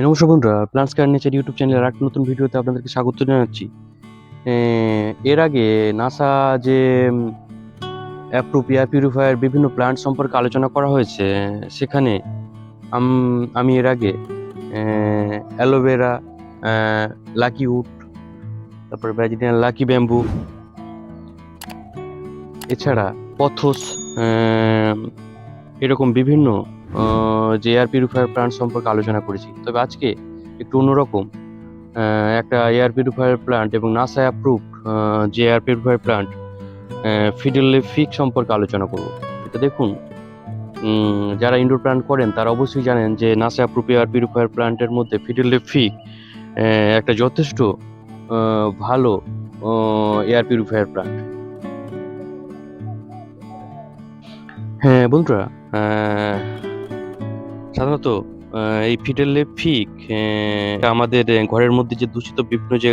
নমস্কার বন্ধুরা, plants care nature YouTube চ্যানেলের একটা নতুন ভিডিওতে আপনাদেরকে স্বাগত জানাচ্ছি। এর আগে নাসা যে অ্যাপ্রুভ এয়ার পিউরিফায়ার বিভিন্ন প্ল্যান্ট সম্পর্কে আলোচনা করা হয়েছে। সেখানে আমি এর আগে অ্যালোভেরা, লাকি উড, তারপরে ব্রাজিলিয়ান লাকি ব্যাম্বু, এছাড়া পথস, এরকম বিভিন্ন যে এয়ার পিউরিফায়ার প্ল্যান্ট সম্পর্কে আলোচনা করেছি। তবে আজকে একটু অন্যরকম একটা এয়ার পিউরিফায়ার প্ল্যান্ট এবং নাসা অ্যাপ্রুভ যে এয়ার পিউরিফায়ার প্ল্যান্ট ফিডেলিফিক সম্পর্কে আলোচনা করব। এটা দেখুন, যারা ইনডোর প্ল্যান্ট করেন তারা অবশ্যই জানেন যে নাসা অ্যাপ্রুভ এয়ার পিউরিফায়ার প্ল্যান্টের মধ্যে ফিডেলিফিক একটা যথেষ্ট ভালো এয়ার পিউরিফায়ার প্ল্যান্ট। হ্যাঁ বন্ধুরা, সাধারণত এই ফিডেলিফিক আমাদের ঘরের মধ্যে যে দূষিত বিভিন্ন যে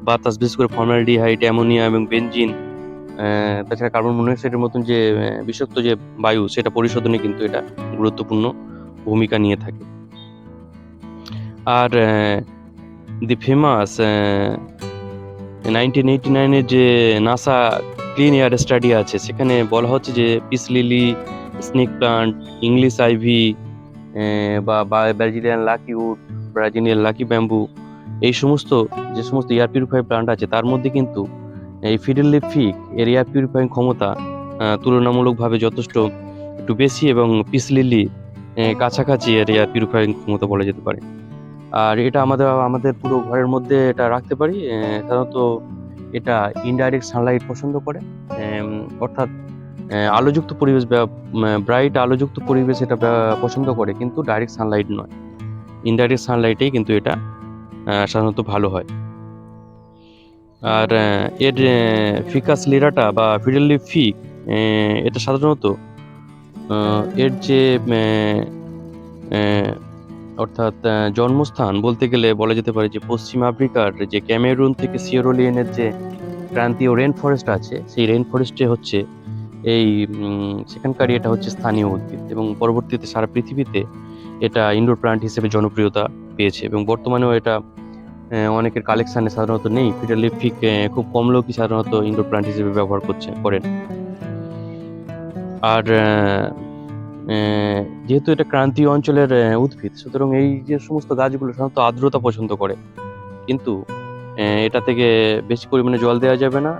বাতাস, বিশেষ করে ফর্মালডিহাইড, অ্যামোনিয়া এবং বেনজিন, তাছাড়া কার্বন মনোক্সাইডের মতন যে বিষাক্ত যে বায়ু, সেটা পরিশোধনে কিন্তু এটা গুরুত্বপূর্ণ ভূমিকা নিয়ে থাকে। আর দি ফেমাস 1989-এর যে নাসা ক্লিন এয়ার স্টাডি আছে, সেখানে বলা হচ্ছে যে peace lily, snake plant, English ivy বা Brazilian lucky wood, Brazilian lucky bamboo, এই সমস্ত যে সমস্ত এয়ার পিউরিফায়ার প্লান্ট আছে তার মধ্যে কিন্তু এই ফিডেলিফিক এর এয়ার পিউরিফাইং ক্ষমতা তুলনামূলকভাবে যথেষ্ট একটু বেশি, এবং পিস লিলি কাছাকাছি এর এয়ার পিউরিফাইং ক্ষমতা বলা যেতে পারে। আর এটা আমাদের পুরো ঘরের মধ্যে এটা রাখতে পারি। সাধারণত এটা ইনডাইরেক্ট সানলাইট পছন্দ করে, অর্থাৎ আলোযুক্ত পরিবেশ, ব্রাইট আলোযুক্ত পরিবেশ এটা পছন্দ করে, কিন্তু ডাইরেক্ট সানলাইট নয়, ইনডাইরেক্ট সানলাইটেই কিন্তু এটা সাধারণত ভালো হয়। আর এর ফিকাস লিরাটা বা ফিডেলিফিক, এটা সাধারণত এর যে অর্থাৎ জন্মস্থান বলতে গেলে বলা যেতে পারে যে পশ্চিম আফ্রিকার যে ক্যামেরুন থেকে সিয়েরা-লিওনের যে ক্রান্তীয় রেন ফরেস্ট আছে, সেই রেন ফরেস্টে হচ্ছে এই সেখানকারই এটা হচ্ছে স্থানীয় উদ্ভিদ, এবং পরবর্তীতে সারা পৃথিবীতে এটা ইনডোর প্ল্যান্ট হিসেবে জনপ্রিয়তা পেয়েছে, এবং বর্তমানেও এটা অনেকের কালেকশানে সাধারণত নেই। ফিডেলিফিক খুব কম লোকই সাধারণত ইনডোর প্ল্যান্ট হিসেবে ব্যবহার করেন। আর যেহেতু এটা ক্রান্তীয় অঞ্চলের উদ্ভিদ, সুতরাং এই যে সমস্ত গাছগুলো সাধারণত আর্দ্রতা পছন্দ করে, কিন্তু এটা থেকে বেশি পরিমাণে জল দেওয়া যাবে না।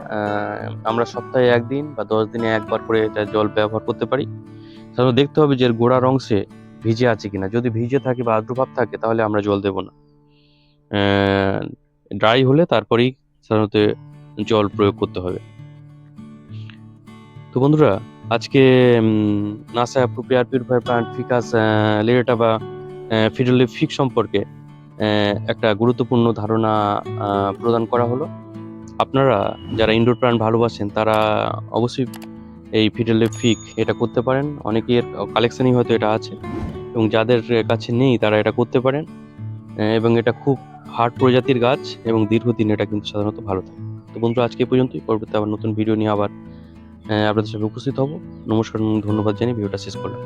আমরা সপ্তাহে 1 দিন বা 10 দিনে একবার করে এটা জল ব্যবহার করতে পারি। সাধারণত দেখতে হবে যে এর গোড়ার অংশে ভিজে আছে কিনা। যদি ভিজে থাকে বা আর্দ্রভাব থাকে তাহলে আমরা জল দেব না। ড্রাই হলে তারপরেই সাধারণত জল প্রয়োগ করতে হবে। তো বন্ধুরা, আজকে NASA approved air purifier plant ficus lyrata বা ফিডেলিফিক সম্পর্কে একটা গুরুত্বপূর্ণ ধারণা প্রদান করা হলো। আপনারা যারা ইনডোর প্ল্যান্ট ভালোবাসেন তারা অবশ্যই এই ফিডেলিফিক এটা করতে পারেন। অনেকের কালেকশনই হয়তো এটা আছে, এবং যাদের কাছে নেই তারা এটা করতে পারেন। এবং এটা খুব হার্ড প্রজাতির গাছ, এবং দীর্ঘদিন এটা কিন্তু সাধারণত ভালো থাকে। তো বন্ধুরা, আজকে এই পর্যন্তই। পরবর্তীতে আবার নতুন ভিডিও নিয়ে আবার আপনাদের সাথে উপস্থিত হব। নমস্কার এবং ধন্যবাদ জানিয়ে ভিডিওটা শেষ করলাম।